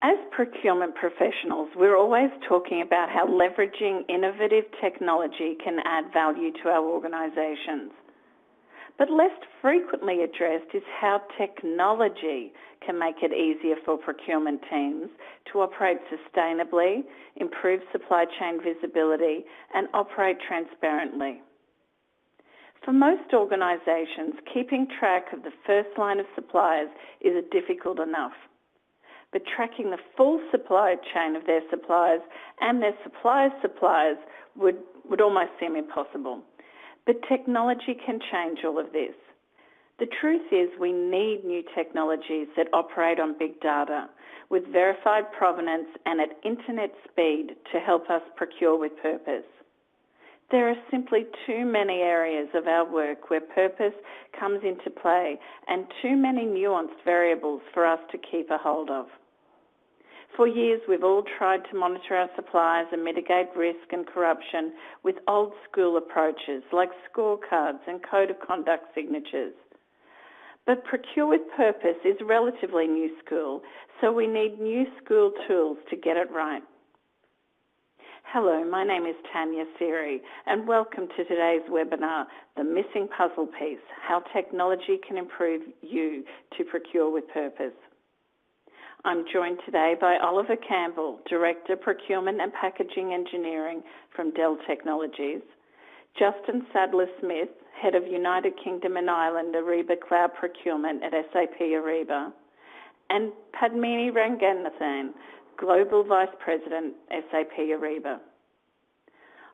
As procurement professionals, we're always talking about how leveraging innovative technology can add value to our organisations. But less frequently addressed is how technology can make it easier for procurement teams to operate sustainably, improve supply chain visibility, and operate transparently. For most organisations, keeping track of the first line of suppliers is difficult enough. But tracking the full supply chain of their suppliers and their suppliers' suppliers would almost seem impossible. But technology can change all of this. The truth is we need new technologies that operate on big data with verified provenance and at internet speed to help us procure with purpose. There are simply too many areas of our work where purpose comes into play and too many nuanced variables for us to keep a hold of. For years, we've all tried to monitor our suppliers and mitigate risk and corruption with old-school approaches like scorecards and code of conduct signatures. But Procure with Purpose is relatively new school, so we need new school tools to get it right. Hello, my name is Tanyas, and welcome to today's webinar, The Missing Puzzle Piece, How Technology Can Improve You to Procure with Purpose. I'm joined today by Oliver Campbell, Director, Procurement and Packaging Engineering from Dell Technologies, Justin Sadler-Smith, Head of United Kingdom and Ireland Ariba Cloud Procurement at SAP Ariba, and Padmini Ranganathan, Global Vice President, SAP Ariba.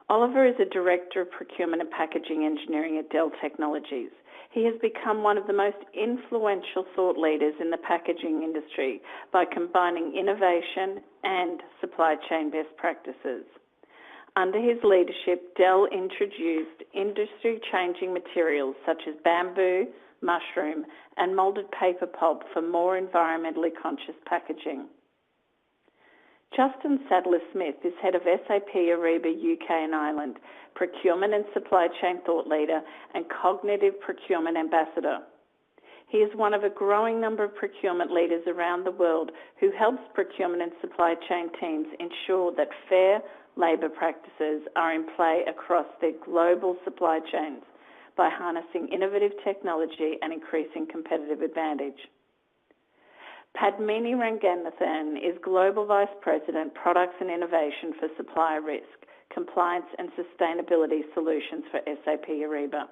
Oliver is a Director of Procurement and Packaging Engineering at Dell Technologies. He has become one of the most influential thought leaders in the packaging industry by combining innovation and supply chain best practices. Under his leadership, Dell introduced industry-changing materials such as bamboo, mushroom, and moulded paper pulp for more environmentally conscious packaging. Justin Sadler-Smith is Head of SAP Ariba UK and Ireland, Procurement and Supply Chain Thought Leader and Cognitive Procurement Ambassador. He is one of a growing number of procurement leaders around the world who helps procurement and supply chain teams ensure that fair labour practices are in play across their global supply chains by harnessing innovative technology and increasing competitive advantage. Padmini Ranganathan is Global Vice President, Products and Innovation for Supplier Risk, Compliance and Sustainability Solutions for SAP Ariba.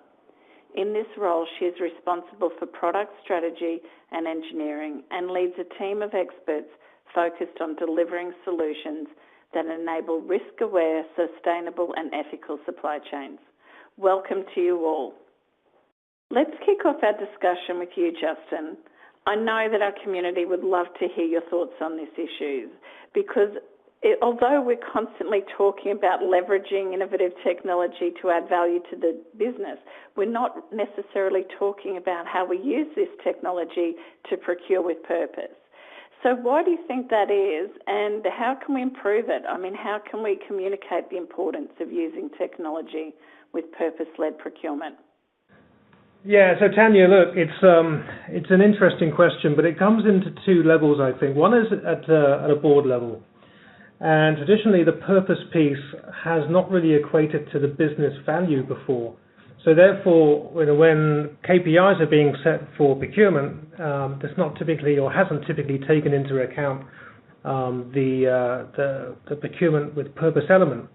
In this role, she is responsible for product strategy and engineering and leads a team of experts focused on delivering solutions that enable risk-aware, sustainable and ethical supply chains. Welcome to you all. Let's kick off our discussion with you, Justin. I know that our community would love to hear your thoughts on this issue because although we're constantly talking about leveraging innovative technology to add value to the business, we're not necessarily talking about how we use this technology to procure with purpose. So why do you think that is, and how can we improve it? I mean, how can we communicate the importance of using technology with purpose-led procurement? Yeah, so Tanya, look, it's an interesting question, but it comes into two levels, I think. One is at a board level, and traditionally the purpose piece has not really equated to the business value before. So therefore, when KPIs are being set for procurement, that's not typically or hasn't typically taken into account the procurement with purpose element,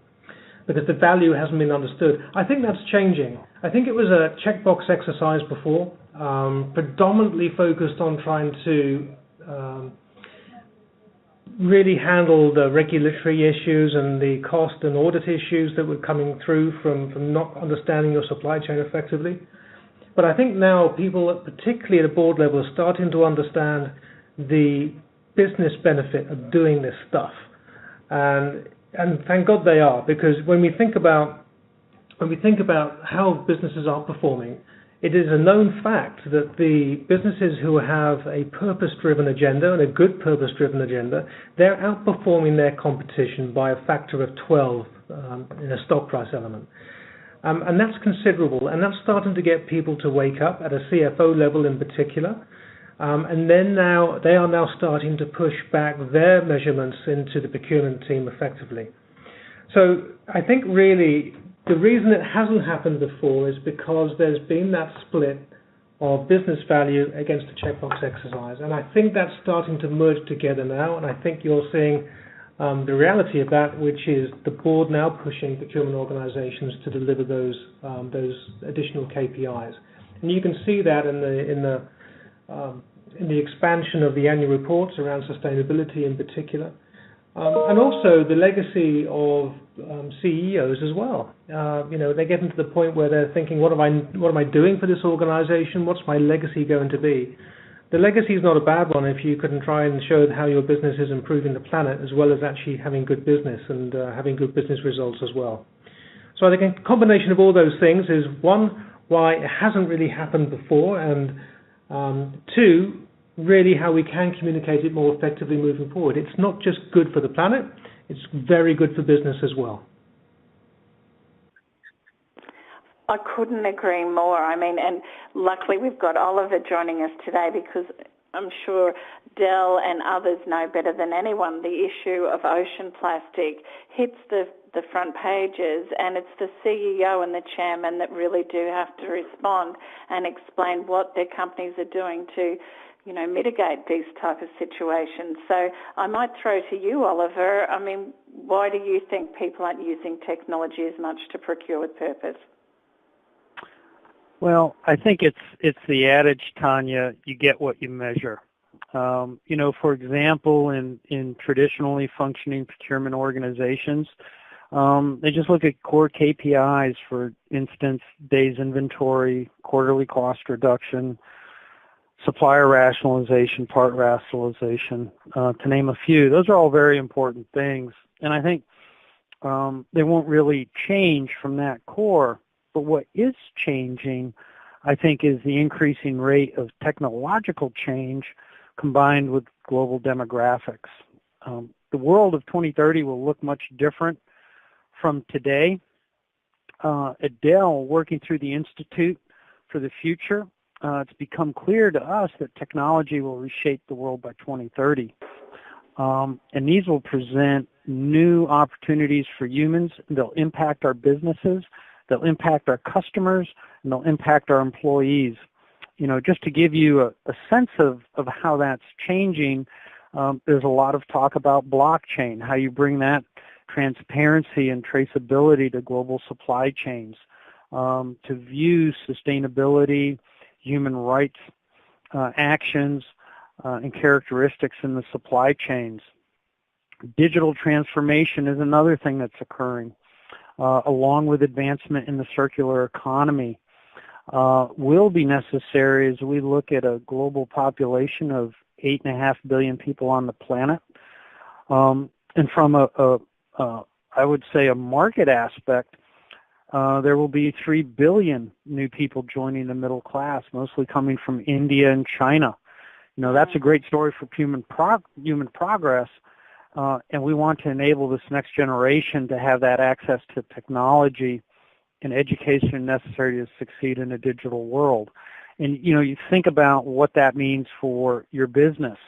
because the value hasn't been understood. I think that's changing. I think it was a checkbox exercise before, predominantly focused on trying to really handle the regulatory issues and the cost and audit issues that were coming through from not understanding your supply chain effectively. But I think now people, particularly at a board level, are starting to understand the business benefit of doing this stuff. And thank God they are, because when we think about how businesses are performing, it is a known fact that the businesses who have a purpose-driven agenda and a good purpose-driven agenda, they're outperforming their competition by a factor of 12 in a stock price element. And that's considerable, and that's starting to get people to wake up at a CFO level in particular. And then now they are now starting to push back their measurements into the procurement team effectively. So I think really the reason it hasn't happened before is because there's been that split of business value against the checkbox exercise. And I think that's starting to merge together now, and I think you're seeing the reality of that, which is the board now pushing procurement organizations to deliver those additional KPIs. And you can see that in the expansion of the annual reports around sustainability in particular. And also the legacy of CEOs as well. They get into the point where they're thinking, what am I doing for this organization? What's my legacy going to be? The legacy is not a bad one if you can try and show how your business is improving the planet as well as actually having good business and having good business results as well. So I think a combination of all those things is, one, why it hasn't really happened before, and two, really how we can communicate it more effectively moving forward. It's not just good for the planet, it's very good for business as well. I couldn't agree more. I mean, and luckily we've got Oliver joining us today, because I'm sure Dell and others know better than anyone the issue of ocean plastic hits the front pages, and it's the CEO and the chairman that really do have to respond and explain what their companies are doing to mitigate these type of situations. So I might throw to you, Oliver. I mean, why do you think people aren't using technology as much to procure with purpose? Well, I think it's the adage, Tanya, you get what you measure. For example, in traditionally functioning procurement organizations, they just look at core KPIs, for instance, days inventory, quarterly cost reduction, supplier rationalization, part rationalization, to name a few. Those are all very important things. And I think they won't really change from that core. But what is changing, I think, is the increasing rate of technological change combined with global demographics. The world of 2030 will look much different from today. At Dell, working through the Institute for the Future, it's become clear to us that technology will reshape the world by 2030. And these will present new opportunities for humans. They'll impact our businesses, they'll impact our customers, and they'll impact our employees. Just to give you a sense of how that's changing, there's a lot of talk about blockchain, how you bring that transparency and traceability to global supply chains, to view sustainability, human rights actions, and characteristics in the supply chains. Digital transformation is another thing that's occurring, along with advancement in the circular economy, will be necessary as we look at a global population of 8.5 billion people on the planet. And from I would say a market aspect, there will be 3 billion new people joining the middle class, mostly coming from India and China. That's a great story for human progress, and we want to enable this next generation to have that access to technology and education necessary to succeed in a digital world. And, you think about what that means for your business.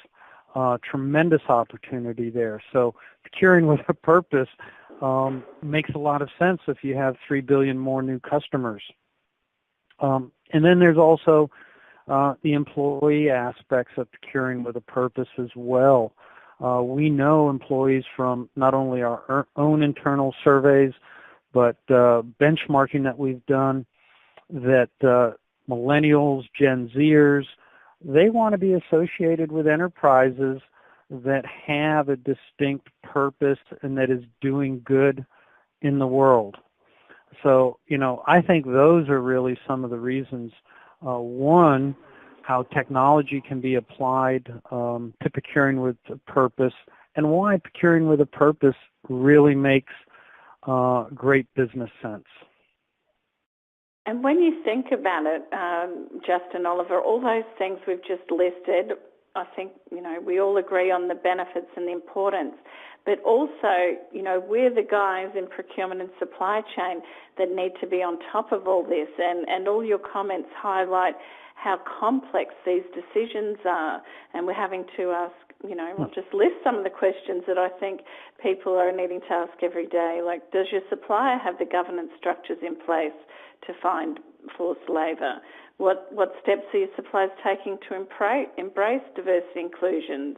Tremendous opportunity there. So procuring with a purpose makes a lot of sense if you have 3 billion more new customers. And then there's also the employee aspects of procuring with a purpose as well. We know employees from not only our own internal surveys, but benchmarking that we've done, that millennials, Gen Zers, they want to be associated with enterprises that have a distinct purpose and that is doing good in the world. So, I think those are really some of the reasons. One, how technology can be applied to procuring with a purpose, and why procuring with a purpose really makes great business sense. And when you think about it, Justin, Oliver, all those things we've just listed, I think, we all agree on the benefits and the importance. But also, we're the guys in procurement and supply chain that need to be on top of all this. And all your comments highlight how complex these decisions are. And we're having to ask, I'll just list some of the questions that I think people are needing to ask every day. Like, does your supplier have the governance structures in place to find forced labour? What steps are your suppliers taking to embrace diversity inclusions?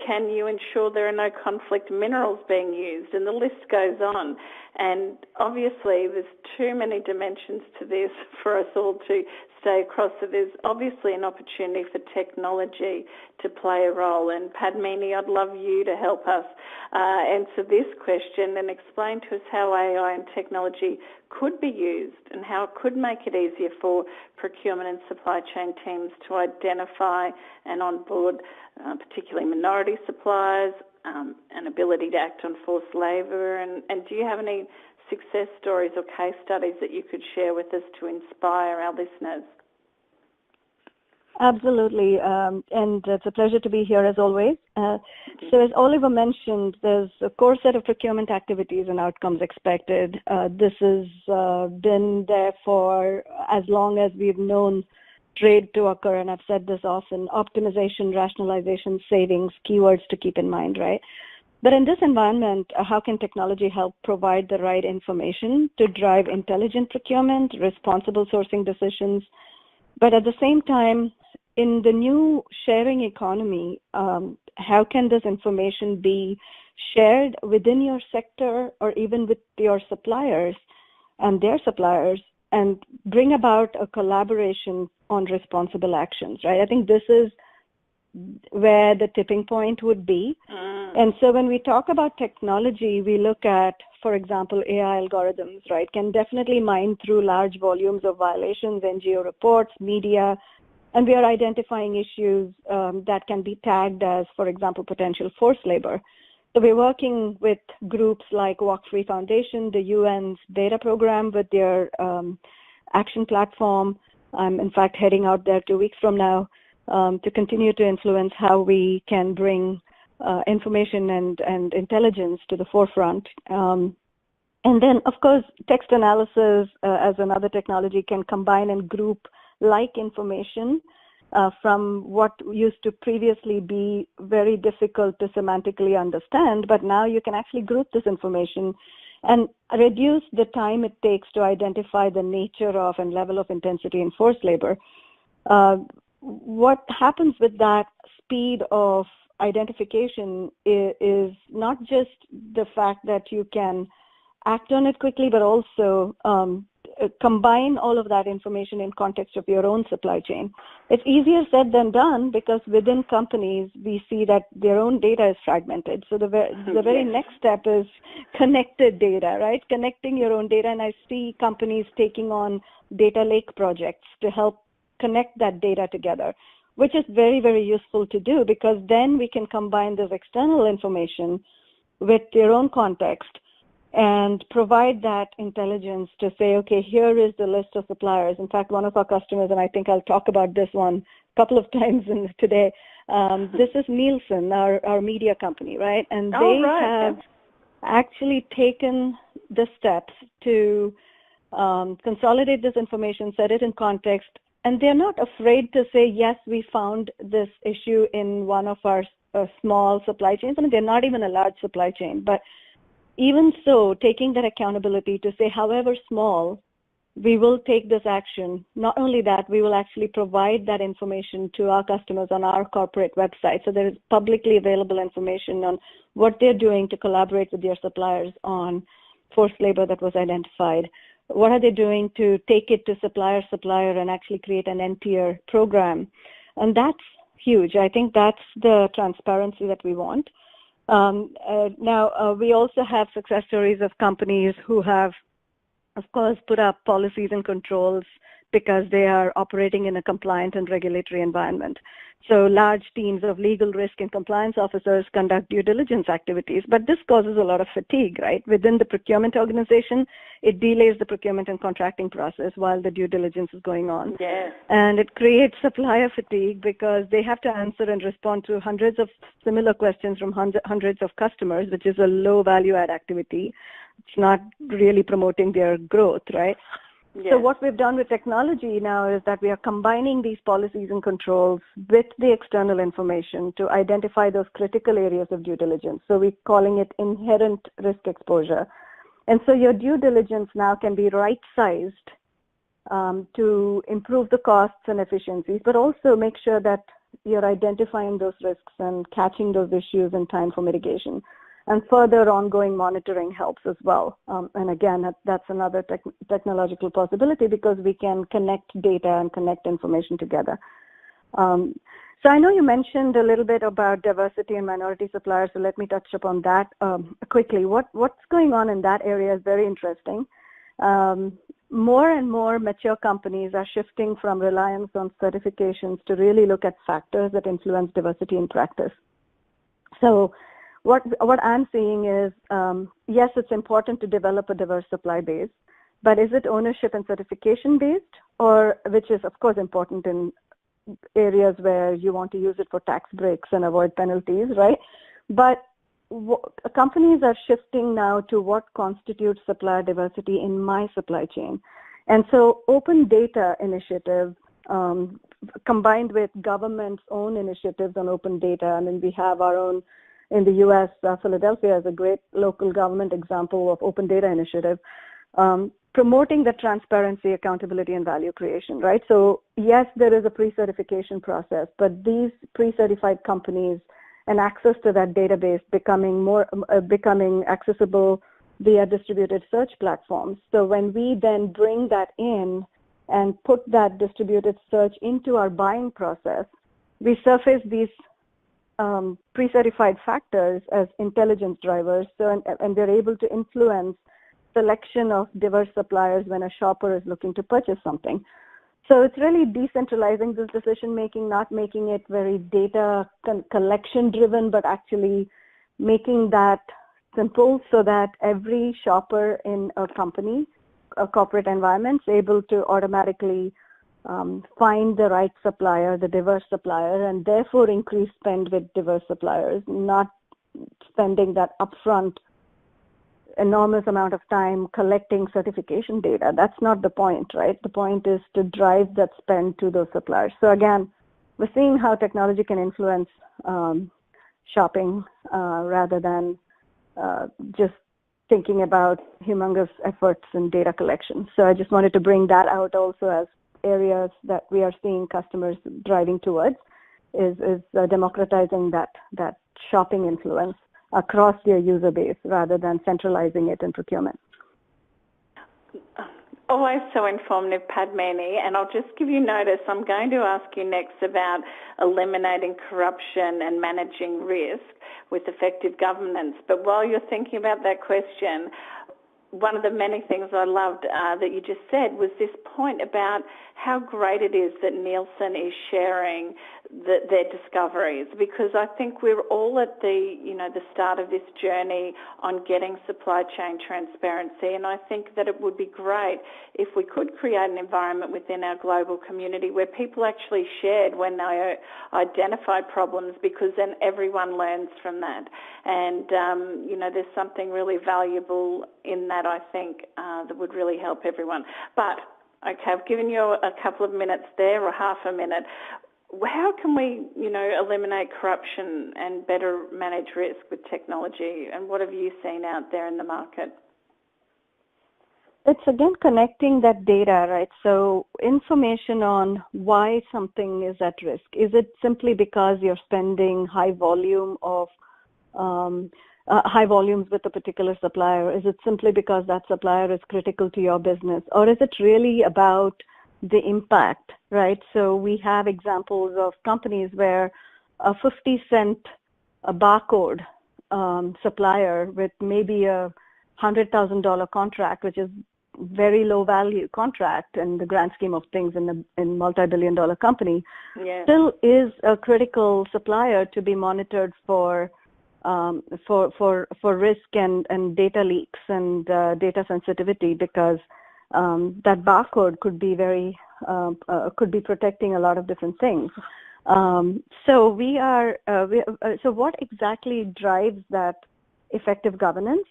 Can you ensure there are no conflict minerals being used? And the list goes on. And obviously there's too many dimensions to this for us all to stay across. So there's obviously an opportunity for technology to play a role. And Padmini, I'd love you to help us answer this question and explain to us how AI and technology could be used and how it could make it easier for procurement and supply chain teams to identify and onboard particularly minority suppliers, an ability to act on forced labour. And do you have any success stories or case studies that you could share with us to inspire our listeners? Absolutely, and it's a pleasure to be here as always. So as Oliver mentioned, there's a core set of procurement activities and outcomes expected. This has been there for as long as we've known trade to occur, and I've said this often: optimization, rationalization, savings, keywords to keep in mind, right? But in this environment, how can technology help provide the right information to drive intelligent procurement, responsible sourcing decisions? But at the same time, in the new sharing economy, how can this information be shared within your sector or even with your suppliers and their suppliers and bring about a collaboration on responsible actions, right? I think this is where the tipping point would be. And so when we talk about technology, we look at, for example, AI algorithms, right, can definitely mine through large volumes of violations, NGO reports, media, and we are identifying issues that can be tagged as, for example, potential forced labor. So we're working with groups like Walk Free Foundation, the UN's data program with their action platform. I'm, in fact, heading out there 2 weeks from now to continue to influence how we can bring information and intelligence to the forefront. And then, of course, text analysis as another technology can combine and group like information from what used to previously be very difficult to semantically understand, but now you can actually group this information and reduce the time it takes to identify the nature of and level of intensity in forced labor. What happens with that speed of identification is not just the fact that you can act on it quickly, but also combine all of that information in context of your own supply chain. It's easier said than done because within companies, we see that their own data is fragmented. So the very next step is connected data, right? Connecting your own data. And I see companies taking on data lake projects to help connect that data together, which is very, very useful to do because then we can combine this external information with your own context and provide that intelligence to say, okay, here is the list of suppliers. In fact, one of our customers, and I think I'll talk about this one a couple of times today, this is Nielsen, our media company, right? And they have actually taken the steps to consolidate this information, set it in context, and they're not afraid to say, yes, we found this issue in one of our small supply chains. I mean, they're not even a large supply chain, but even so, taking that accountability to say, however small, we will take this action. Not only that, we will actually provide that information to our customers on our corporate website. So there is publicly available information on what they're doing to collaborate with their suppliers on forced labor that was identified. What are they doing to take it to supplier and actually create an end-tier program? And that's huge. I think that's the transparency that we want. Now, we also have success stories of companies who have, of course, put up policies and controls because they are operating in a compliant and regulatory environment. So large teams of legal risk and compliance officers conduct due diligence activities, but this causes a lot of fatigue, right? Within the procurement organization, it delays the procurement and contracting process while the due diligence is going on. Yes. And it creates supplier fatigue because they have to answer and respond to hundreds of similar questions from hundreds of customers, which is a low value add activity. It's not really promoting their growth, right? Yes. So what we've done with technology now is that we are combining these policies and controls with the external information to identify those critical areas of due diligence. So we're calling it inherent risk exposure. And so your due diligence now can be right-sized to improve the costs and efficiencies, but also make sure that you're identifying those risks and catching those issues in time for mitigation. And further ongoing monitoring helps as well. And again, that's another technological possibility because we can connect data and connect information together. So I know you mentioned a little bit about diversity and minority suppliers, so let me touch upon that quickly. What's going on in that area is very interesting. More and more mature companies are shifting from reliance on certifications to really look at factors that influence diversity in practice. So what I'm seeing is, yes, it's important to develop a diverse supply base, but is it ownership and certification based, or which is of course important in areas where you want to use it for tax breaks and avoid penalties, right? But companies are shifting now to what constitutes supplier diversity in my supply chain. And so open data initiatives combined with government's own initiatives on open data, I mean, we have our own. In the U.S., Philadelphia is a great local government example of open data initiative, promoting the transparency, accountability, and value creation, right? So yes, there is a pre-certification process, but these pre-certified companies and access to that database becoming accessible via distributed search platforms. So when we then bring that in and put that distributed search into our buying process, we surface these pre-certified factors as intelligence drivers, so and they're able to influence selection of diverse suppliers when a shopper is looking to purchase something. So it's really decentralizing this decision making, not making it very data collection driven, but actually making that simple so that every shopper in a company, a corporate environment, is able to automatically find the right supplier, the diverse supplier, and therefore increase spend with diverse suppliers, not spending that upfront enormous amount of time collecting certification data. That's not the point, right? The point is to drive that spend to those suppliers. So again, we're seeing how technology can influence shopping rather than just thinking about humongous efforts in data collection. So I just wanted to bring that out also as areas that we are seeing customers driving towards is democratizing that shopping influence across their user base rather than centralizing it in procurement. Always so informative, Padmini, and I'll just give you notice. I'm going to ask you next about eliminating corruption and managing risk with effective governance. But while you're thinking about that question, one of the many things I loved that you just said was this point about how great it is that Nielsen is sharing their discoveries, because I think we're all at the start of this journey on getting supply chain transparency, and I think that it would be great if we could create an environment within our global community where people actually shared when they identified problems, because then everyone learns from that. And, there's something really valuable in that, I think, that would really help everyone. But, okay, I've given you a couple of minutes there, or half a minute. How can we, eliminate corruption and better manage risk with technology? And what have you seen out there in the market? It's again connecting that data, right? So information on why something is at risk. Is it simply because you're spending high volumes with a particular supplier? Is it simply because that supplier is critical to your business? Or is it really about the impact, right? So we have examples of companies where a 50-cent barcode supplier with maybe a $100,000 contract, which is very low value contract in the grand scheme of things in multi-billion-dollar company, still is a critical supplier to be monitored for risk and data leaks and data sensitivity, because that barcode could be could be protecting a lot of different things. So so what exactly drives that effective governance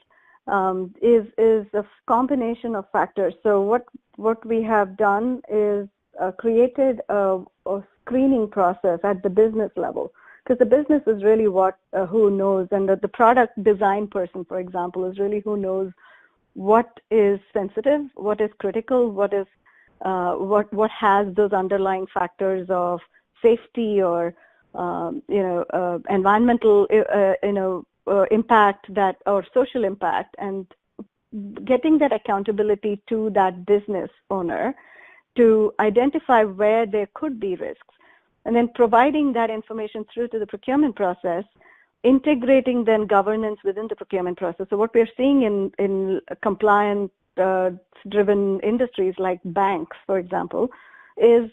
is a combination of factors. So what we have done is created a screening process at the business level, because the business is really who knows, and the product design person, for example, is really who knows what is sensitive, what is critical, what has those underlying factors of safety or environmental impact or social impact, and getting that accountability to that business owner to identify where there could be risks, and then providing that information through to the procurement process, integrating then governance within the procurement process. So what we're seeing in compliance driven industries like banks, for example, is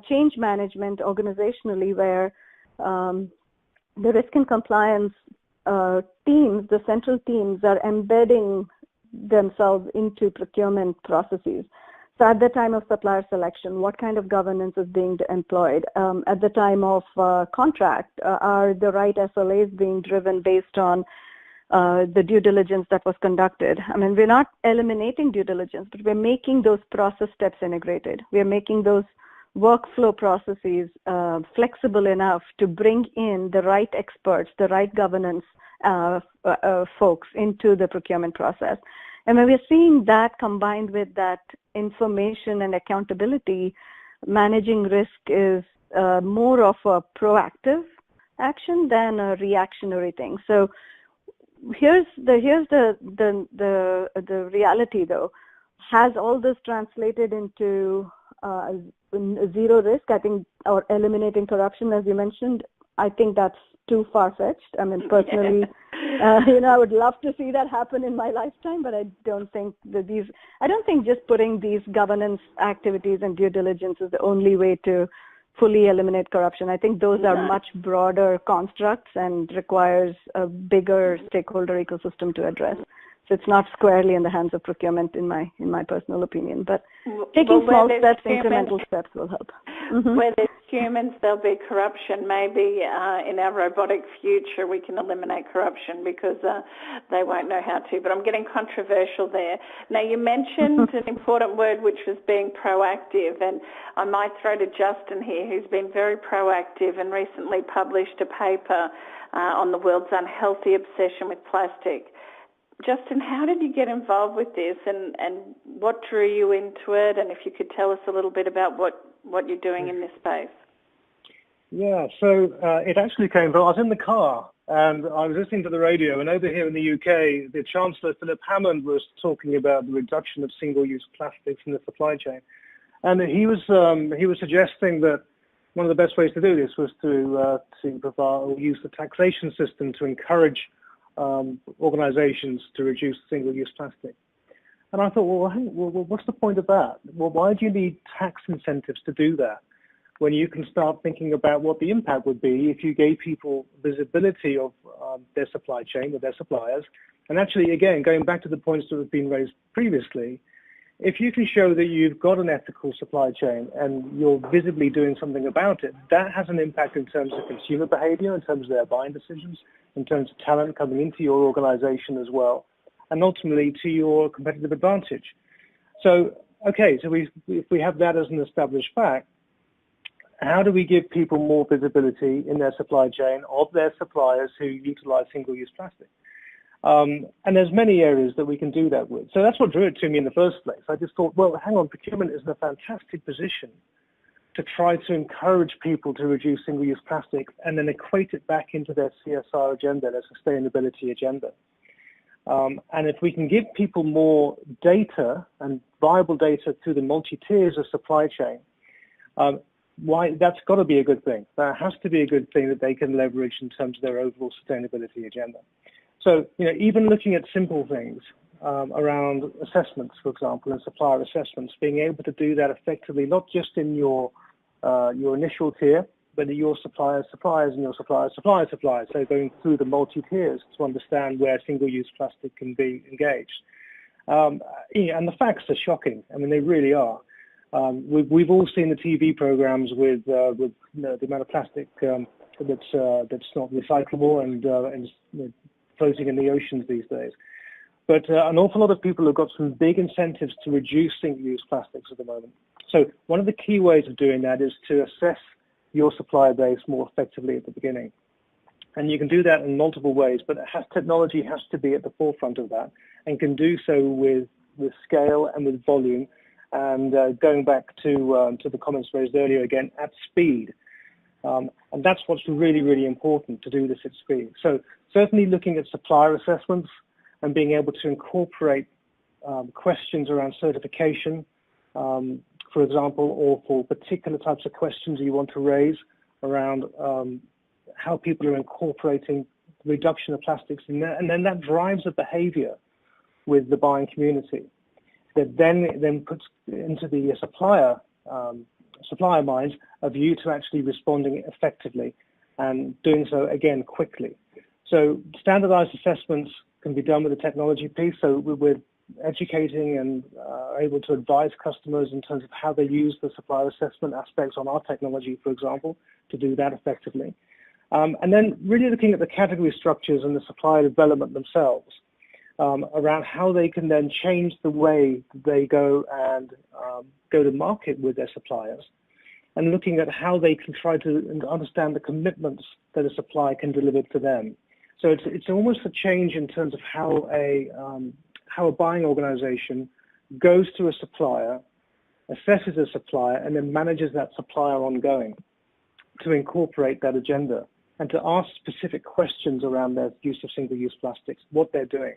change management organizationally, where the risk and compliance teams, the central teams, are embedding themselves into procurement processes. So at the time of supplier selection, what kind of governance is being employed? At the time of contract, are the right SLAs being driven based on the due diligence that was conducted? I mean, we're not eliminating due diligence, but we're making those process steps integrated. We're making those workflow processes flexible enough to bring in the right experts, the right governance folks into the procurement process. And when we're seeing that combined with that information and accountability, managing risk is more of a proactive action than a reactionary thing. So here's the reality, though. Has all this translated into zero risk, I think, or eliminating corruption, as you mentioned? I think that's too far-fetched. I mean, personally, I would love to see that happen in my lifetime, but I don't think just putting these governance activities and due diligence is the only way to fully eliminate corruption. I think those are much broader constructs and requires a bigger stakeholder ecosystem to address. So it's not squarely in the hands of procurement, in my personal opinion. But taking small steps, incremental steps will help. Mm-hmm. Where there's humans, there'll be corruption. Maybe in our robotic future we can eliminate corruption because they won't know how to. But I'm getting controversial there. Now, you mentioned an important word, which was being proactive. And I might throw to Justin here, who's been very proactive and recently published a paper on the world's unhealthy obsession with plastic. Justin, how did you get involved with this, and what drew you into it? And if you could tell us a little bit about what you're doing in this space. Yeah, so it actually came from, I was in the car and I was listening to the radio, and over here in the UK, the Chancellor, Philip Hammond, was talking about the reduction of single-use plastics in the supply chain. And he was suggesting that one of the best ways to do this was to provide or use the taxation system to encourage organizations to reduce single-use plastic. And I thought, well, what's the point of that? Well, why do you need tax incentives to do that when you can start thinking about what the impact would be if you gave people visibility of their supply chain with their suppliers? And actually, again, going back to the points that have been raised previously, if you can show that you've got an ethical supply chain and you're visibly doing something about it, that has an impact in terms of consumer behavior, in terms of their buying decisions, in terms of talent coming into your organization as well, and ultimately to your competitive advantage. So, okay, so if we have that as an established fact, how do we give people more visibility in their supply chain of their suppliers who utilize single-use plastic? And there's many areas that we can do that with. So that's what drew it to me in the first place. I just thought, well, hang on, procurement is in a fantastic position to try to encourage people to reduce single-use plastic and then equate it back into their CSR agenda, their sustainability agenda. And if we can give people more data and viable data through the multi-tiers of supply chain, that's got to be a good thing. That has to be a good thing that they can leverage in terms of their overall sustainability agenda. So, even looking at simple things, around assessments, for example, and supplier assessments, being able to do that effectively, not just in your initial tier, but your suppliers, and your suppliers. So going through the multi-tiers to understand where single-use plastic can be engaged. And the facts are shocking. I mean, they really are. We've all seen the TV programs with the amount of plastic that's not recyclable and floating in the oceans these days. But an awful lot of people have got some big incentives to reduce single-use plastics at the moment. So one of the key ways of doing that is to assess your supplier base more effectively at the beginning. And you can do that in multiple ways, but technology has to be at the forefront of that and can do so with scale and with volume. And going back to the comments raised earlier again, at speed. And that's what's really, really important, to do this at speed. So certainly looking at supplier assessments and being able to incorporate questions around certification, for example, or for particular types of questions you want to raise around how people are incorporating reduction of plastics in there. And then that drives a behavior with the buying community that then puts into the supplier minds a view to actually responding effectively and doing so, again, quickly. So standardized assessments can be done with the technology piece. So we're educating and able to advise customers in terms of how they use the supplier assessment aspects on our technology, for example, to do that effectively. And then really looking at the category structures and the supplier development themselves around how they can then change the way they go and go to market with their suppliers, and looking at how they can try to understand the commitments that a supplier can deliver to them. So it's almost a change in terms of how a buying organization goes to a supplier, assesses a supplier, and then manages that supplier ongoing to incorporate that agenda and to ask specific questions around their use of single-use plastics, what they're doing,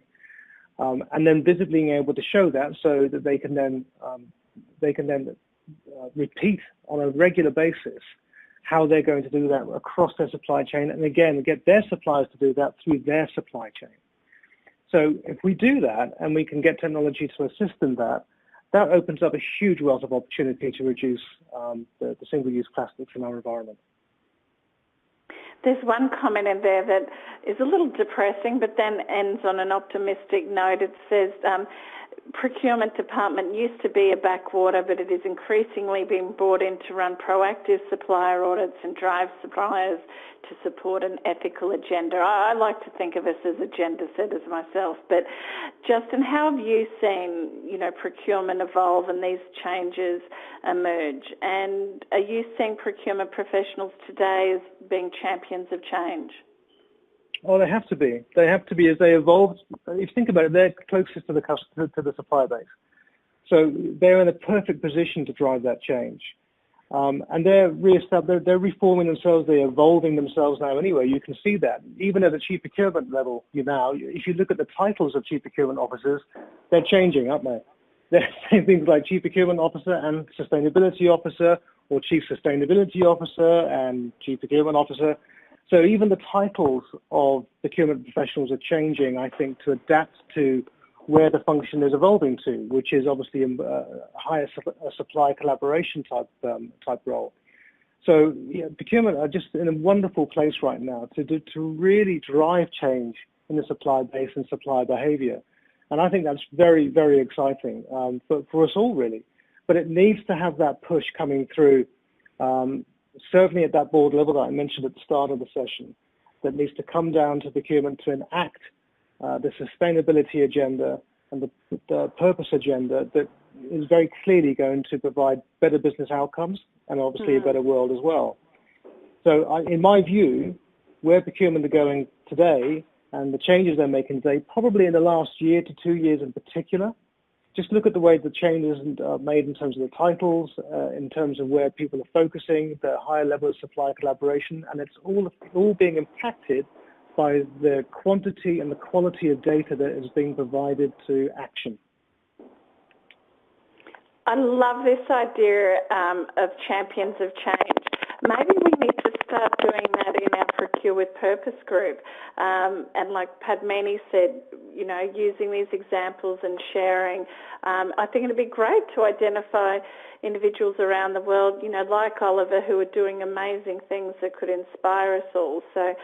and then visibly being able to show that so that they can then repeat on a regular basis how they're going to do that across their supply chain, and again, get their suppliers to do that through their supply chain. So if we do that and we can get technology to assist in that, that opens up a huge wealth of opportunity to reduce the single-use plastics in our environment. There's one comment in there that is a little depressing, but then ends on an optimistic note. It says, Procurement Department used to be a backwater, but it is increasingly being brought in to run proactive supplier audits and drive suppliers to support an ethical agenda. I like to think of us as agenda setters myself, but Justin, how have you seen, procurement evolve and these changes emerge? And are you seeing procurement professionals today as being champions of change? Oh, they have to be. They have to be as they evolve. If you think about it, they're closest to the customer, to the supplier base. So they're in a perfect position to drive that change. And they're reforming themselves, they're evolving themselves now anyway. You can see that. Even at the chief procurement level, if you look at the titles of chief procurement officers, they're changing, aren't they? They're saying things like chief procurement officer and sustainability officer, or chief sustainability officer and chief procurement officer. So even the titles of procurement professionals are changing, I think, to adapt to where the function is evolving to, which is obviously a higher supply collaboration type role. So procurement are just in a wonderful place right now to really drive change in the supply base and supply behavior. And I think that's very, very exciting for us all, really. But it needs to have that push coming through, certainly at that board level that I mentioned at the start of the session, that needs to come down to procurement to enact the sustainability agenda and the purpose agenda that is very clearly going to provide better business outcomes and obviously a better world as well. So in my view, where procurement are going today and the changes they're making today, probably in the last year to 2 years in particular, just look at the way the changes are made in terms of the titles, in terms of where people are focusing, the higher level of supply collaboration, and it's all being impacted by the quantity and the quality of data that is being provided to action. I love this idea of champions of change. Maybe we need to start doing that in our Procure with Purpose group. And like Padmini said, using these examples and sharing. I think it'd be great to identify individuals around the world, like Oliver, who are doing amazing things that could inspire us all. So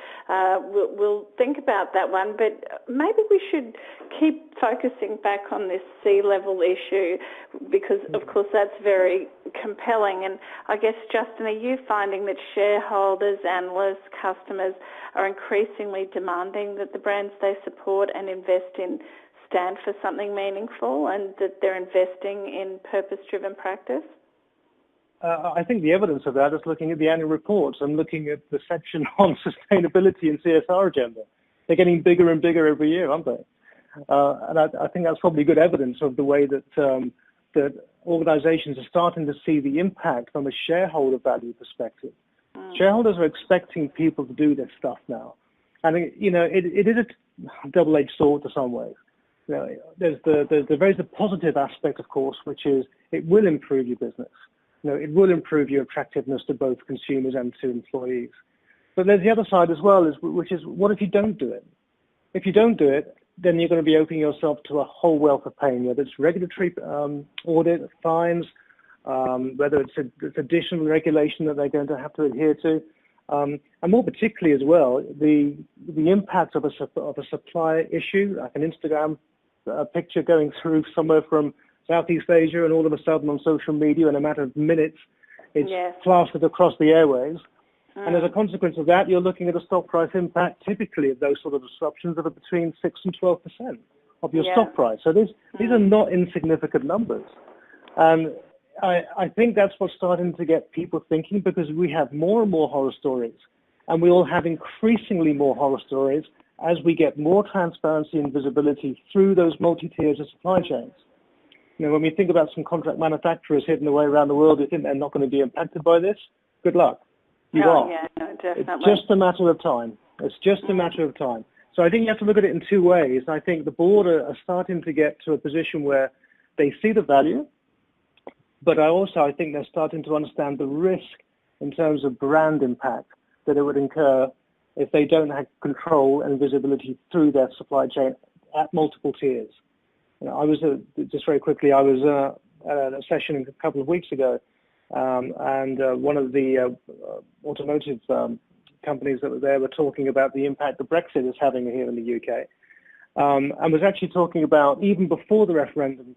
we'll think about that one, but maybe we should keep focusing back on this C-level issue because, of course, that's very compelling. And I guess, Justin, are you finding that shareholders, analysts, customers are increasingly demanding that the brands they support and invest in stand for something meaningful and that they're investing in purpose-driven practice? I think the evidence of that is looking at the annual reports and looking at the section on sustainability and CSR agenda. They're getting bigger and bigger every year, aren't they? And I think that's probably good evidence of the way that that organizations are starting to see the impact from a shareholder value perspective. Shareholders are expecting people to do this stuff now. And, it is a double-edged sword to some ways. There's the positive aspect, of course, which is it will improve your business. It will improve your attractiveness to both consumers and to employees. But there's the other side as well, which is what if you don't do it? If you don't do it, then you're going to be opening yourself to a whole wealth of pain, whether it's regulatory audit, fines, whether it's additional regulation that they're going to have to adhere to. And more particularly as well, the impact of a supplier issue, like an Instagram picture going through somewhere from Southeast Asia, and all of a sudden on social media in a matter of minutes, it's plastered across the airwaves. And as a consequence of that, you're looking at a stock price impact typically of those sort of disruptions of between 6 and 12% of your stock price. So these are not insignificant numbers. And I think that's what's starting to get people thinking, because we have more and more horror stories, and we all have increasingly more horror stories as we get more transparency and visibility through those multi-tiers of supply chains. When we think about some contract manufacturers hidden away around the world who think they're not going to be impacted by this, good luck. You are. Yeah, no, definitely. It's just a matter of time. It's just a matter of time. So I think you have to look at it in two ways. I think the board are starting to get to a position where they see the value, but I think they're starting to understand the risk in terms of brand impact that it would incur if they don't have control and visibility through their supply chain at multiple tiers. I was, just very quickly, I was at a session a couple of weeks ago, and one of the automotive companies that were there were talking about the impact that Brexit is having here in the UK, and was actually talking about, even before the referendum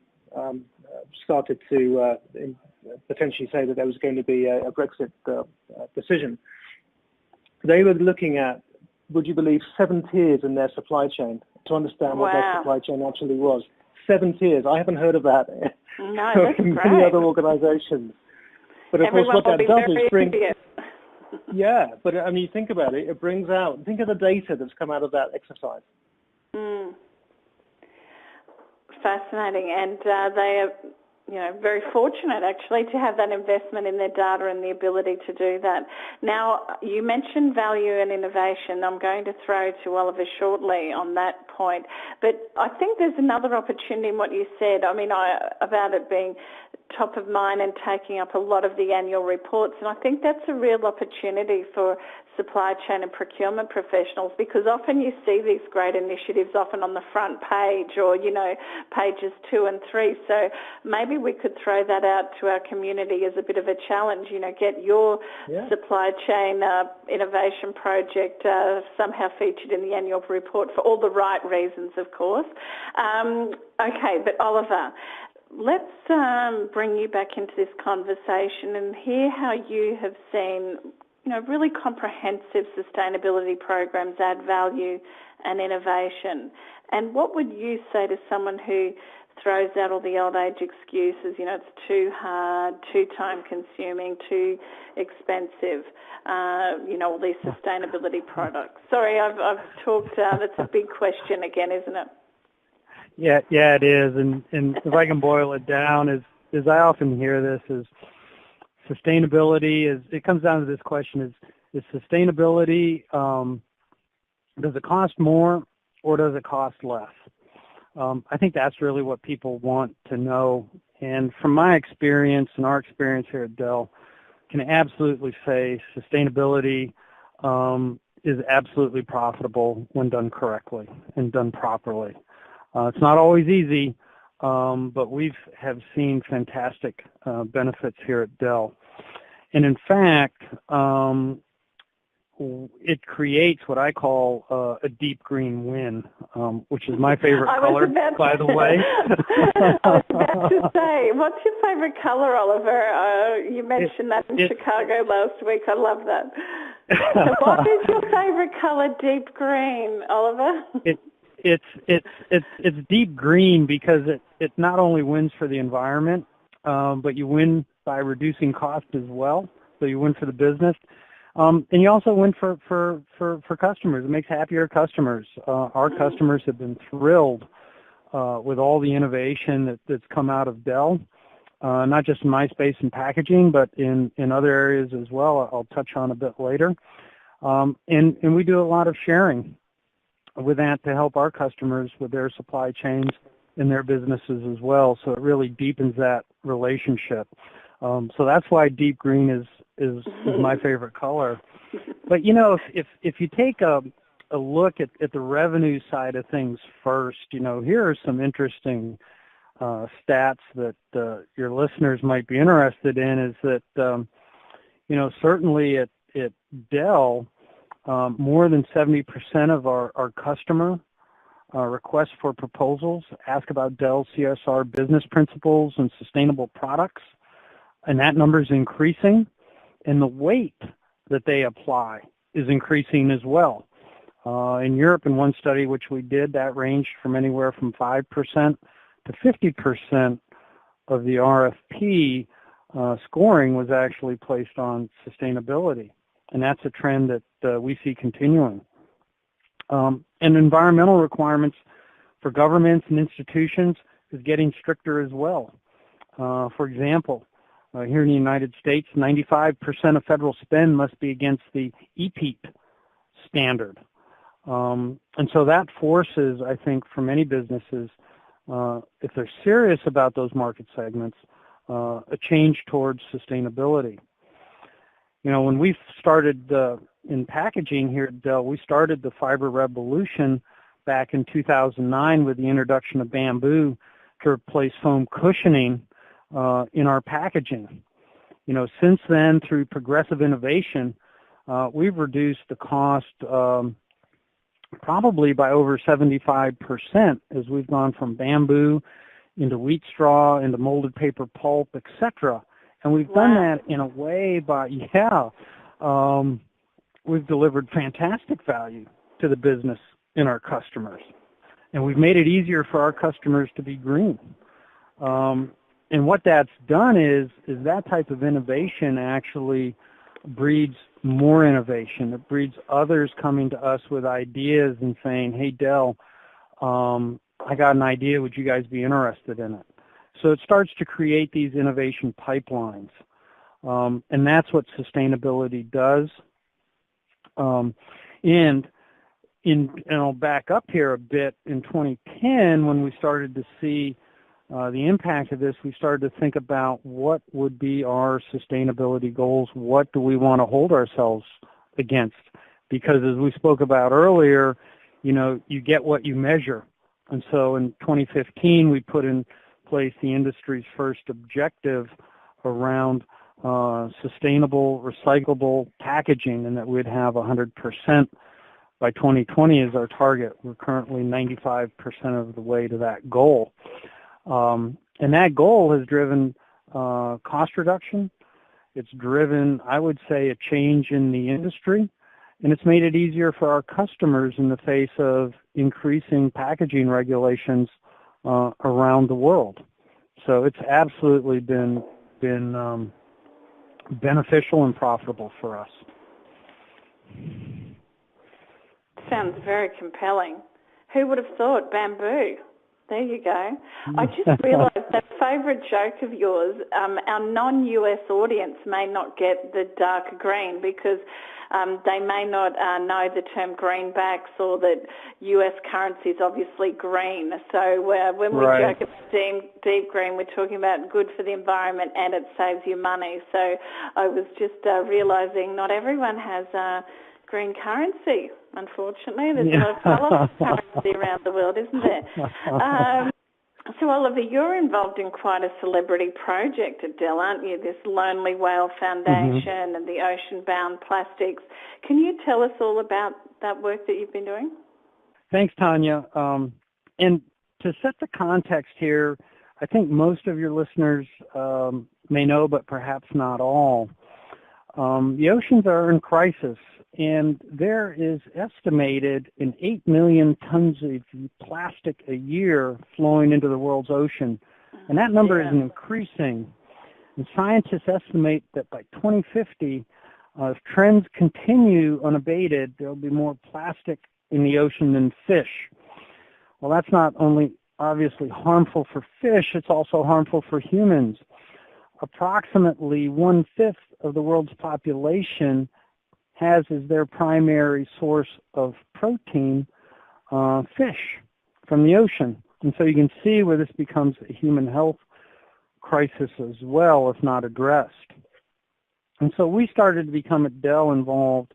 started to potentially say that there was going to be a Brexit decision, they were looking at, would you believe, 7 tiers in their supply chain to understand what their supply chain actually was. 7 tiers. I haven't heard of that no, that's in great. many other organizations. But of course, what that does is bring... Yeah, but I mean, think about it. It brings out... Think of the data that's come out of that exercise. Fascinating. And they are, very fortunate, actually, to have that investment in their data and the ability to do that. Now, you mentioned value and innovation. I'm going to throw to Oliver shortly on that point. But I think there's another opportunity in what you said, about it being top of mind and taking up a lot of the annual reports. And I think that's a real opportunity for supply chain and procurement professionals, because often you see these great initiatives often on the front page or, pages 2 and 3. So maybe we could throw that out to our community as a bit of a challenge, get your supply chain innovation project somehow featured in the annual report for all the right reasons, of course. Okay, but Oliver, let's bring you back into this conversation and hear how you have seen, really comprehensive sustainability programs add value and innovation. And what would you say to someone who throws out all the old age excuses, it's too hard, too time consuming, too expensive, all these sustainability products? Sorry, I've talked, that's a big question again, isn't it? Yeah, it is. And if I can boil it down, as I often hear this, is sustainability it comes down to this question, is sustainability, does it cost more or does it cost less? I think that's really what people want to know. And from my experience and our experience here at Dell, can absolutely say sustainability is absolutely profitable when done correctly and done properly. It's not always easy, but we have seen fantastic benefits here at Dell. And in fact, it creates what I call a deep green win, which is my favorite color, by the way. I was about to say, what's your favorite color, Oliver? You mentioned that in Chicago last week. I love that. So what is your favorite color, deep green, Oliver? It's deep green because it not only wins for the environment, but you win by reducing cost as well. So you win for the business. And you also win for customers. It makes happier customers. Our customers have been thrilled with all the innovation that's come out of Dell, not just in my space and packaging, but in other areas as well. I'll touch on a bit later. And we do a lot of sharing with that to help our customers with their supply chains and their businesses as well. So it really deepens that relationship. So that's why deep green is my favorite color. But you know, if you take a look at the revenue side of things first, you know, here are some interesting stats that your listeners might be interested in. Is that you know, certainly at Dell, more than 70% of our customer requests for proposals ask about Dell CSR business principles and sustainable products. And that number is increasing, and the weight that they apply is increasing as well. In Europe, in one study which we did, that ranged from anywhere from 5% to 50% of the RFP scoring was actually placed on sustainability, and that's a trend that we see continuing. And environmental requirements for governments and institutions is getting stricter as well. For example, here in the United States, 95% of federal spend must be against the EPEAT standard. And so that forces, I think, for many businesses, if they're serious about those market segments, a change towards sustainability. You know, when we started in packaging here at Dell, we started the fiber revolution back in 2009 with the introduction of bamboo to replace foam cushioning in our packaging. You know, since then, through progressive innovation, we've reduced the cost probably by over 75% as we've gone from bamboo into wheat straw, into molded paper pulp, etc. And we've done that in a way by, we've delivered fantastic value to the business and our customers. And we've made it easier for our customers to be green. And what that's done is that type of innovation actually breeds more innovation. It breeds others coming to us with ideas and saying, hey, Dell, I got an idea. Would you guys be interested in it? So it starts to create these innovation pipelines. And that's what sustainability does. And I'll back up here a bit. In 2010, when we started to see the impact of this, we started to think about what would be our sustainability goals. What do we want to hold ourselves against? Because as we spoke about earlier, you know, you get what you measure. And so in 2015, we put in place the industry's first objective around sustainable, recyclable packaging, and that we'd have 100% by 2020 is our target. We're currently 95% of the way to that goal. And that goal has driven cost reduction. It's driven, I would say, a change in the industry, and it's made it easier for our customers in the face of increasing packaging regulations around the world. So it's absolutely been beneficial and profitable for us. Sounds very compelling. Who would have thought bamboo? There you go. I just realized that favorite joke of yours, our non-US audience may not get the dark green because they may not know the term greenbacks or that US currency is obviously green. So when we joke about deep green, we're talking about good for the environment and it saves you money. So I was just realizing not everyone has green currency. unfortunately. There's a lot of politics currently around the world, isn't there? So, Oliver, you're involved in quite a celebrity project at Dell, aren't you? This Lonely Whale Foundation and the Ocean-Bound Plastics. Can you tell us all about that work that you've been doing? Thanks, Tanya. And to set the context here, I think most of your listeners may know, but perhaps not all. The oceans are in crisis, and there is estimated in 8 million tons of plastic a year flowing into the world's ocean, and that number is increasing. And scientists estimate that by 2050, if trends continue unabated, there will be more plastic in the ocean than fish. Well, that's not only obviously harmful for fish, it's also harmful for humans. Approximately 1/5 of the world's population has as their primary source of protein fish from the ocean. And so you can see where this becomes a human health crisis as well if not addressed. And so we started to become at Dell involved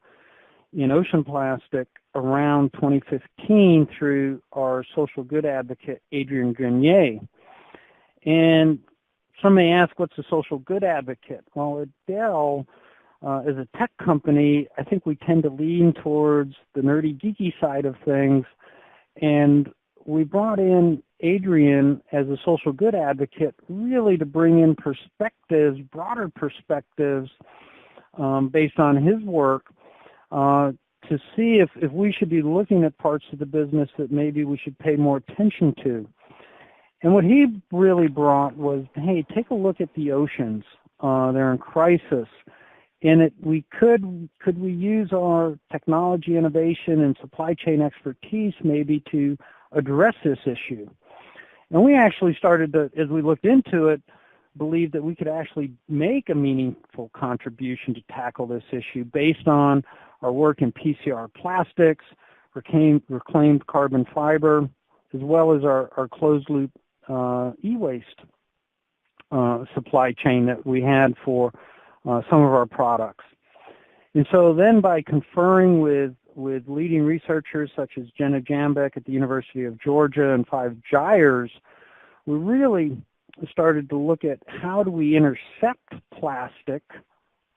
in ocean plastic around 2015 through our social good advocate, Adrian Grenier. And some may ask, what's a social good advocate? Well, at Dell, as a tech company, I think we tend to lean towards the nerdy, geeky side of things. And we brought in Adrian as a social good advocate really to bring in perspectives, broader perspectives, based on his work, to see if we should be looking at parts of the business that maybe we should pay more attention to. And what he really brought was, hey, take a look at the oceans. They're in crisis. And could we use our technology innovation and supply chain expertise maybe to address this issue? And we actually started to, as we looked into it, believe that we could actually make a meaningful contribution to tackle this issue based on our work in PCR plastics, reclaimed carbon fiber, as well as our closed-loop e-waste supply chain that we had for some of our products. And so then by conferring with leading researchers such as Jenna Jambeck at the University of Georgia and 5 Gyres, we really started to look at how do we intercept plastic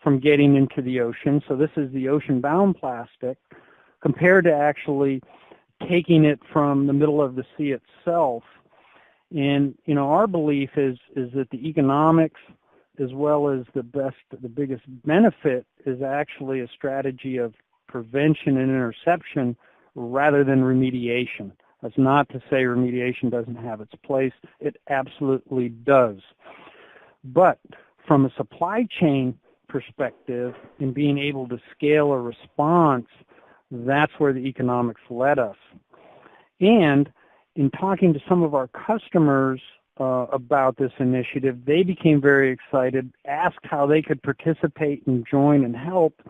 from getting into the ocean. So this is the ocean-bound plastic compared to actually taking it from the middle of the sea itself. And, you know, our belief is that the economics as well as the biggest benefit is actually a strategy of prevention and interception rather than remediation. That's not to say remediation doesn't have its place. It absolutely does. But from a supply chain perspective, in being able to scale a response, that's where the economics led us. And in talking to some of our customers about this initiative, they became very excited, asked how they could participate and join and help.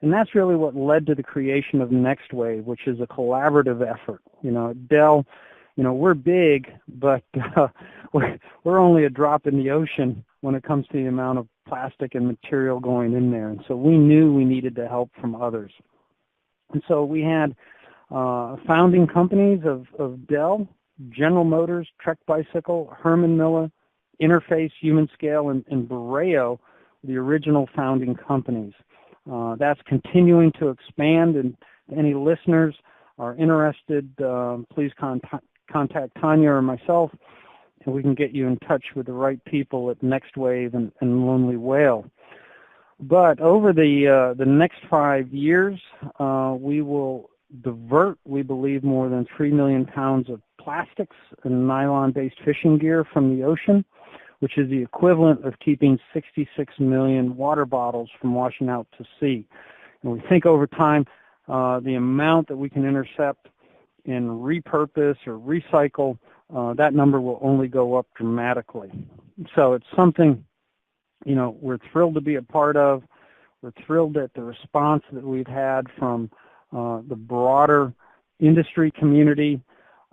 And that's really what led to the creation of Next Wave, which is a collaborative effort. You know, at Dell, you know, we're big, but we're only a drop in the ocean when it comes to the amount of plastic and material going in there. And so we knew we needed the help from others. And so we had founding companies of Dell, General Motors, Trek Bicycle, Herman Miller, Interface, Human Scale, and Borreo, the original founding companies. That's continuing to expand, and any listeners are interested, please contact Tanya or myself, and we can get you in touch with the right people at Next Wave and Lonely Whale. But over the next 5 years, we will divert, we believe, more than 3 million pounds of plastics and nylon-based fishing gear from the ocean, which is the equivalent of keeping 66 million water bottles from washing out to sea. And we think over time, the amount that we can intercept and repurpose or recycle, that number will only go up dramatically. So it's something, you know, we're thrilled to be a part of. We're thrilled at the response that we've had from the broader industry community,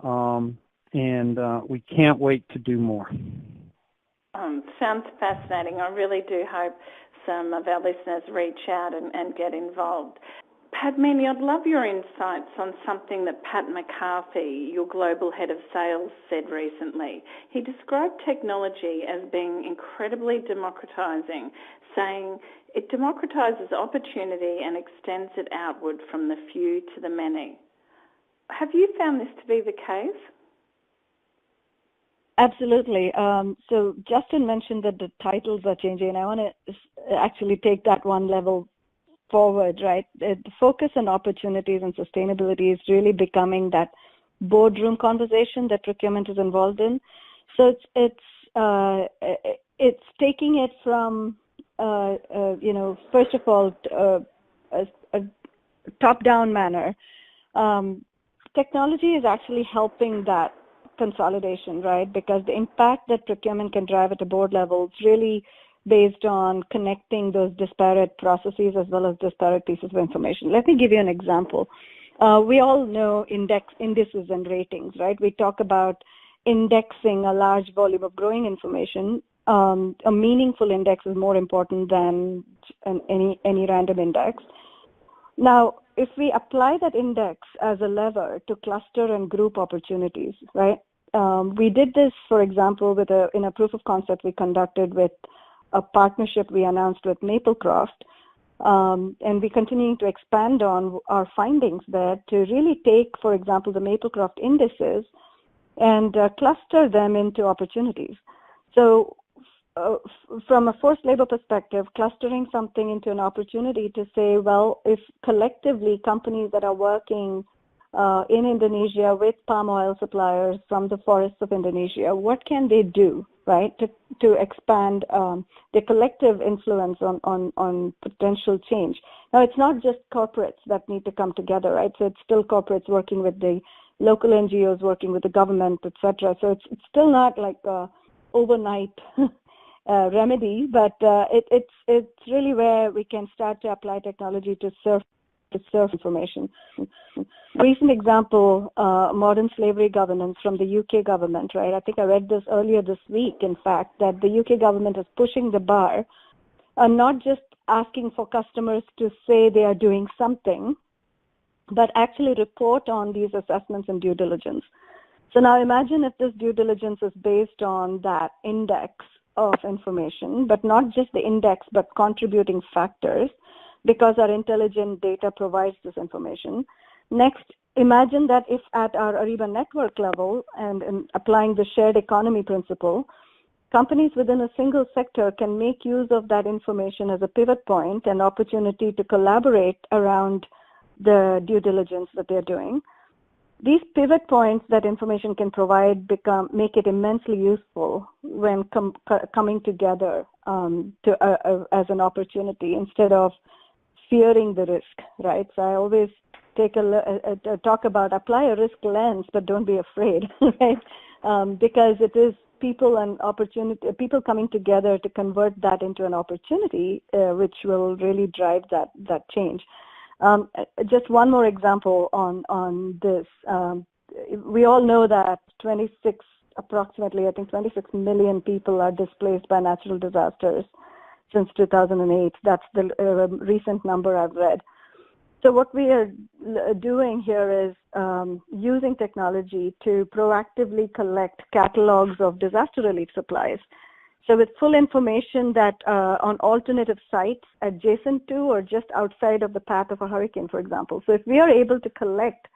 and we can't wait to do more. Sounds fascinating. I really do hope some of our listeners reach out and get involved. Padmini, I'd love your insights on something that Pat McCarthy, your global head of sales, said recently. He described technology as being incredibly democratizing, saying it democratizes opportunity and extends it outward from the few to the many. Have you found this to be the case? Absolutely. So Justin mentioned that the titles are changing, and I want to actually take that one level forward, right? The focus on opportunities and sustainability is really becoming that boardroom conversation that procurement is involved in. So it's taking it from first of all a top-down manner. Technology is actually helping that consolidation, right? Because the impact that procurement can drive at a board level is really based on connecting those disparate processes as well as disparate pieces of information. Let me give you an example. We all know indices and ratings, right? We talk about indexing a large volume of growing information. A meaningful index is more important than any random index. Now, if we apply that index as a lever to cluster and group opportunities, right? We did this, for example, in a proof of concept we conducted with a partnership we announced with Maplecroft, and we're continuing to expand on our findings there to really take, for example, the Maplecroft indices and cluster them into opportunities. So from a forced labor perspective, clustering something into an opportunity to say, well, if collectively companies that are working in Indonesia with palm oil suppliers from the forests of Indonesia, what can they do, right, to expand their collective influence on potential change? Now, it's not just corporates that need to come together, right? So it's still corporates working with the local NGOs, working with the government, etc. So it's still not like a overnight remedy, but it's really where we can start to apply technology to serve information. Recent example, modern slavery governance from the UK government, right? I think I read this earlier this week, in fact, that the UK government is pushing the bar, not just asking for customers to say they are doing something, but actually report on these assessments and due diligence. So now imagine if this due diligence is based on that index of information, but not just the index, but contributing factors, because our intelligent data provides this information. Next, imagine that if at our Ariba network level and applying the shared economy principle, companies within a single sector can make use of that information as a pivot point and opportunity to collaborate around the due diligence that they're doing. These pivot points that information can provide make it immensely useful when coming together as an opportunity instead of fearing the risk, right? So I always talk about apply a risk lens, but don't be afraid, right? Because it is people and opportunity, people coming together to convert that into an opportunity, which will really drive that change. Just one more example on this. We all know that approximately 26 million people are displaced by natural disasters since 2008. That's the recent number I've read. So what we are doing here is using technology to proactively collect catalogs of disaster relief supplies. So with full information that on alternative sites adjacent to or just outside of the path of a hurricane, for example. So if we are able to collect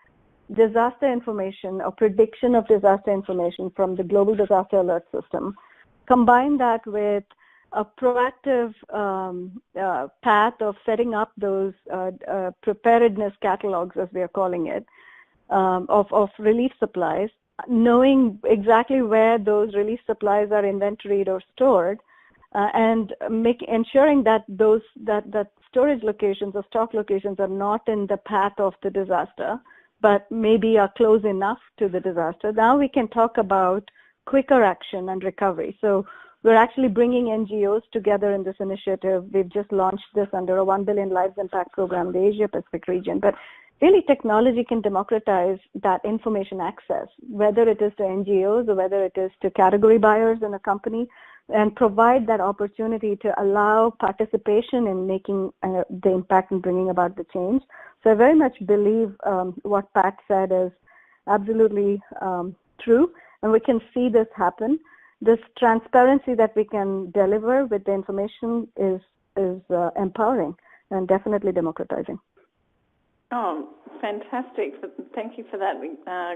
disaster information or prediction of disaster information from the Global Disaster Alert System, combine that with a proactive path of setting up those preparedness catalogs, as we are calling it, of relief supplies, knowing exactly where those relief supplies are inventoried or stored, and ensuring that that storage locations or stock locations are not in the path of the disaster, but maybe are close enough to the disaster. Now we can talk about quicker action and recovery. So we're actually bringing NGOs together in this initiative. We've just launched this under a 1 Billion Lives Impact program in the Asia Pacific region. But really, technology can democratize that information access, whether it is to NGOs or whether it is to category buyers in a company. and provide that opportunity to allow participation in making the impact and bringing about the change. So I very much believe what Pat said is absolutely true, and we can see this happen. This transparency that we can deliver with the information is empowering and definitely democratizing. Oh, fantastic. Thank you for that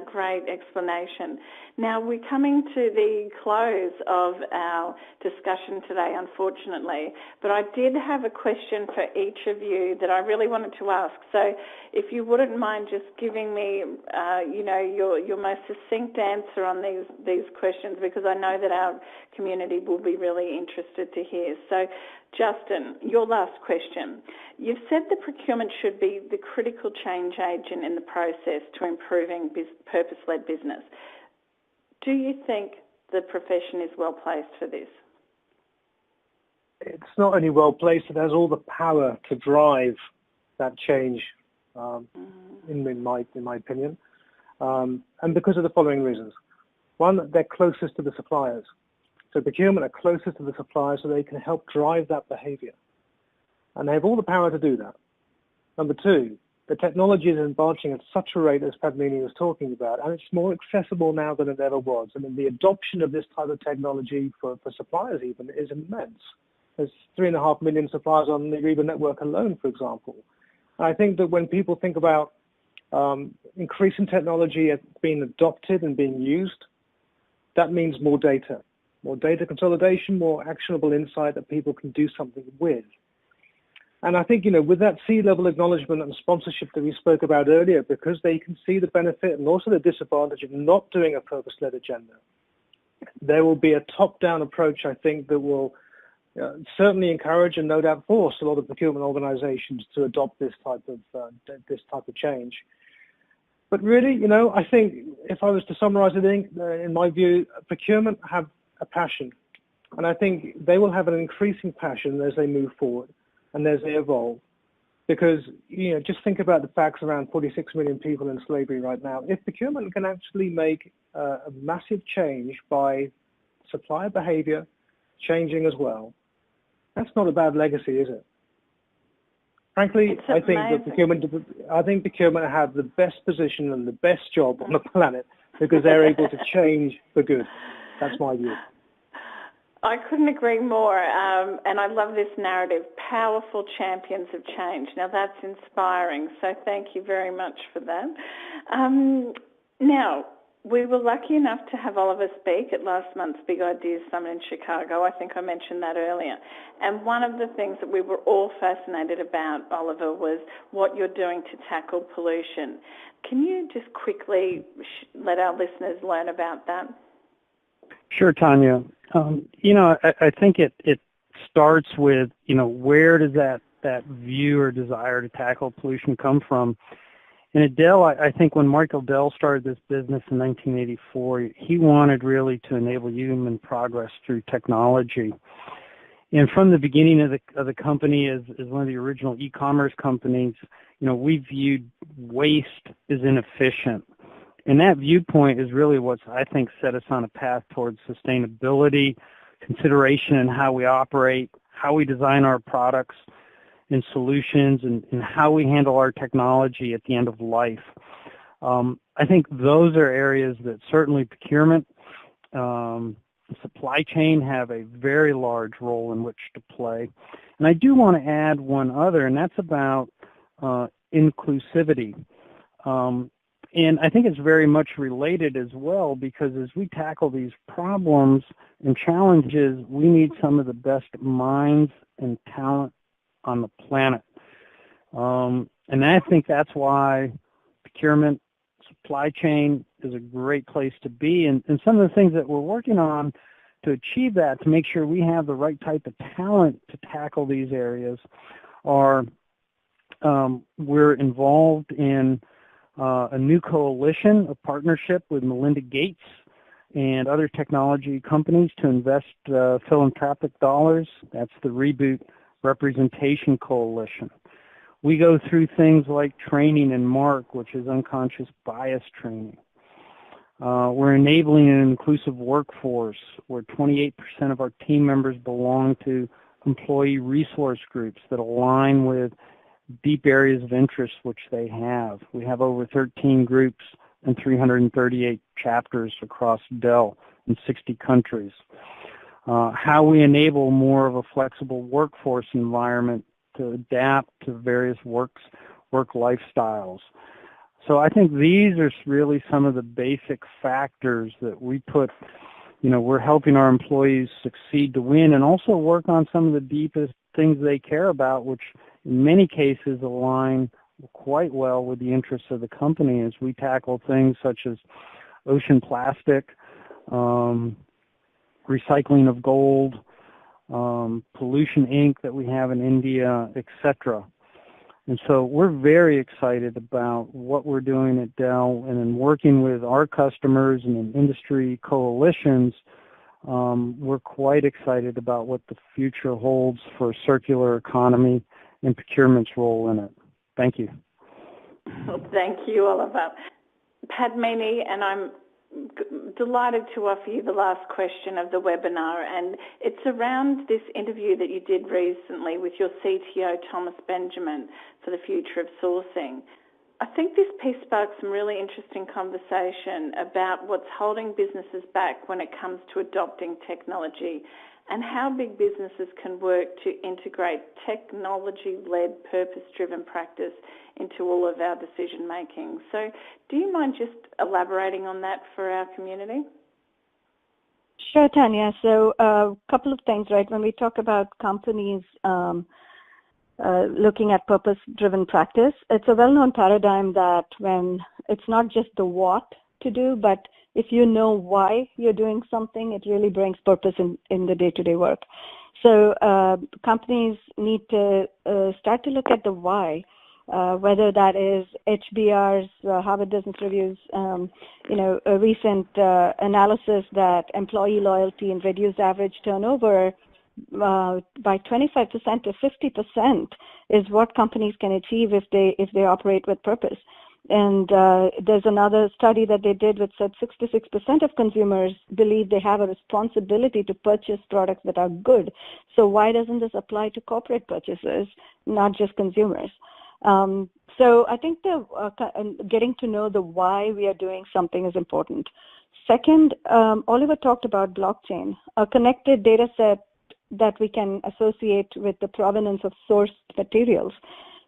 great explanation. Now, we're coming to the close of our discussion today, unfortunately, but I did have a question for each of you that I really wanted to ask. So if you wouldn't mind just giving me, your most succinct answer on these questions, because I know that our community will be really interested to hear. So, Justin, your last question. You've said that procurement should be the critical change agent in the process to improving purpose-led business. Do you think the profession is well placed for this? It's not only well placed, it has all the power to drive that change, in my opinion, and because of the following reasons. One, they're closest to the suppliers. So procurement are closest to the suppliers, so they can help drive that behavior. And they have all the power to do that. Number two, the technology is advancing at such a rate as Padmini was talking about, and it's more accessible now than it ever was. I mean, the adoption of this type of technology for suppliers even is immense. There's 3.5 million suppliers on the Ariba network alone, for example. And I think that when people think about increasing technology as being adopted and being used, that means more data consolidation, more actionable insight that people can do something with. And I think, with that C-level acknowledgement and sponsorship that we spoke about earlier, because they can see the benefit and also the disadvantage of not doing a purpose-led agenda, there will be a top-down approach, I think, that will certainly encourage and no doubt force a lot of procurement organizations to adopt this type of change. But really, I think if I was to summarize it in my view, procurement have a passion. And I think they will have an increasing passion as they move forward and as they evolve. Because, just think about the facts around 46 million people in slavery right now. If procurement can actually make a massive change by supplier behavior changing as well, that's not a bad legacy, is it? Frankly, I think procurement have the best position and the best job on the planet because they're able to change for good. That's my view. I couldn't agree more, and I love this narrative, powerful champions of change. Now, that's inspiring, so thank you very much for that. Now, we were lucky enough to have Oliver speak at last month's Big Ideas Summit in Chicago. I think I mentioned that earlier. And one of the things that we were all fascinated about, Oliver, was what you're doing to tackle pollution. Can you just quickly let our listeners learn about that? Sure, Tanya. I think it starts with, where does that view or desire to tackle pollution come from? And at Dell, I think when Michael Dell started this business in 1984, he wanted really to enable human progress through technology. And from the beginning of the company as one of the original e-commerce companies, we viewed waste as inefficient. And that viewpoint is really what's, I think, set us on a path towards sustainability, consideration in how we operate, how we design our products and solutions, and how we handle our technology at the end of life. I think those are areas that certainly procurement, supply chain have a very large role in which to play. And I do want to add one other, and that's about inclusivity. And I think it's very much related as well, because as we tackle these problems and challenges, we need some of the best minds and talent on the planet. And I think that's why procurement, supply chain is a great place to be. And some of the things that we're working on to achieve that, to make sure we have the right type of talent to tackle these areas, are we're involved in a new coalition, a partnership with Melinda Gates and other technology companies to invest philanthropic dollars. That's the Reboot Representation Coalition. We go through things like training in MARC, which is unconscious bias training. We're enabling an inclusive workforce where 28% of our team members belong to employee resource groups that align with deep areas of interest which they have. We have over 13 groups and 338 chapters across Dell in 60 countries. How we enable more of a flexible workforce environment to adapt to various work lifestyles. So I think these are really some of the basic factors that we put, we're helping our employees succeed to win and also work on some of the deepest things they care about, which in many cases align quite well with the interests of the company as we tackle things such as ocean plastic, recycling of gold, pollution ink that we have in India, etc. And so we're very excited about what we're doing at Dell, and in working with our customers and in industry coalitions, we're quite excited about what the future holds for circular economy and procurement's role in it. Thank you. Well, thank you, Oliver. Padmini, and I'm delighted to offer you the last question of the webinar, and it's around this interview that you did recently with your CTO, Thomas Benjamin, for the future of sourcing. I think this piece sparked some really interesting conversation about what's holding businesses back when it comes to adopting technology and how big businesses can work to integrate technology-led, purpose-driven practice into all of our decision-making. So do you mind just elaborating on that for our community? Sure, Tanya. So a couple of things, right? When we talk about companies looking at purpose-driven practice, it's a well-known paradigm that when it's not just the what to do, but if you know why you're doing something, it really brings purpose in the day-to-day work. So companies need to start to look at the why, whether that is HBR's, Harvard Business Review's, a recent analysis that employee loyalty and reduced average turnover by 25% to 50% is what companies can achieve if they operate with purpose. And there's another study that they did which said 66% of consumers believe they have a responsibility to purchase products that are good. So why doesn't this apply to corporate purchases, not just consumers? So I think getting to know the why we are doing something is important. Second, Oliver talked about blockchain, a connected data set that we can associate with the provenance of sourced materials.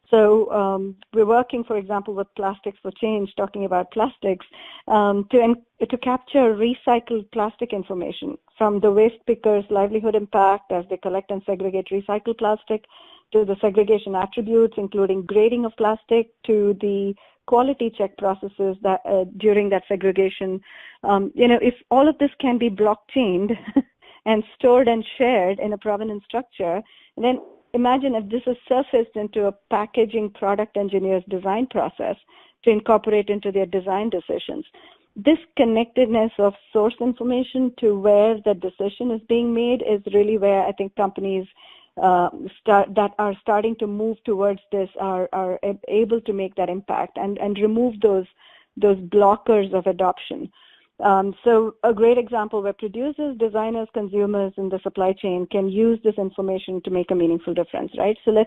So we're working, for example, with Plastics for Change, talking about plastics, to capture recycled plastic information from the waste pickers' livelihood impact as they collect and segregate recycled plastic, to the segregation attributes, including grading of plastic, to the quality check processes that during that segregation. If all of this can be blockchained and stored and shared in a provenance structure, then imagine if this is surfaced into a packaging product engineer's design process to incorporate into their design decisions. This connectedness of source information to where the decision is being made is really where I think companies that are starting to move towards this are able to make that impact and remove those blockers of adoption. So a great example where producers, designers, consumers in the supply chain can use this information to make a meaningful difference, right? So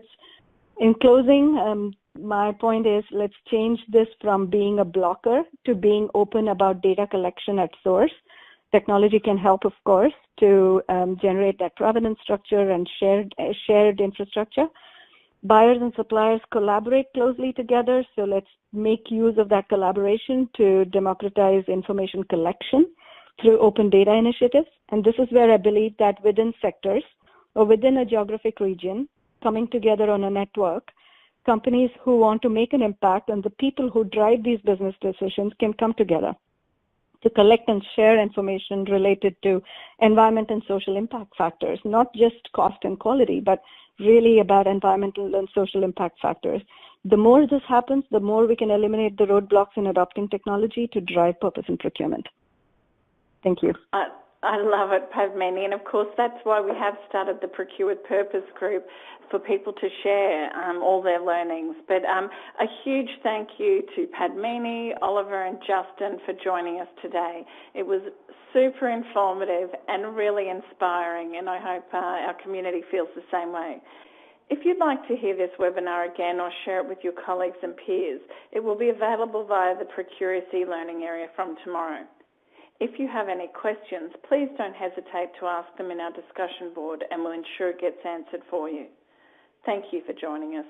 in closing, my point is let's change this from being a blocker to being open about data collection at source. Technology can help, of course, to generate that provenance structure and shared infrastructure. Buyers and suppliers collaborate closely together, so let's make use of that collaboration to democratize information collection through open data initiatives. And this is where I believe that within sectors or within a geographic region, coming together on a network, companies who want to make an impact and the people who drive these business decisions can come together to collect and share information related to environment and social impact factors, not just cost and quality, but really about environmental and social impact factors. The more this happens, the more we can eliminate the roadblocks in adopting technology to drive purpose in procurement. Thank you. I love it, Padmini, and of course that's why we have started the Procure with Purpose group for people to share all their learnings. But a huge thank you to Padmini, Oliver and Justin for joining us today. It was super informative and really inspiring, and I hope our community feels the same way. If you'd like to hear this webinar again or share it with your colleagues and peers, it will be available via the Procurious e-learning area from tomorrow. If you have any questions, please don't hesitate to ask them in our discussion board and we'll ensure it gets answered for you. Thank you for joining us.